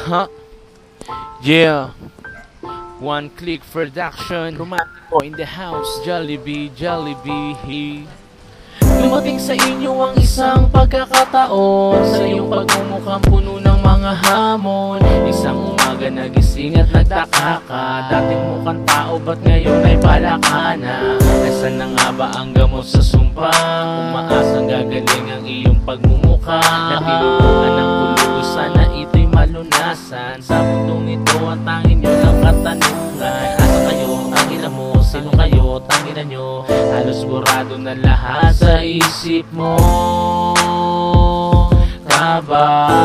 Huh? Yeah. One Click Production. Romantico in the house. Jollibee, Jollibee. Dumating sa inyo ang isang pagkakataon, sa iyong pagmumukhang puno ng mga hamon. Isang umaga nagising at nagtaka ka, dating mukhang tao ba't ngayon ay palaka na? Nasaan na nga ba ang gamot sa sumpa? Umaasang gagaling ang iyong pagmumukha, na tinutukan ng kulusan na ito'y malunasan. Sa mundong ito ang tangin nyo ng katanungan. Asa kayo? Tangina mo? Sino kayo? Tangina nyo? Halos burado na lahat sa isip mo. Kabayo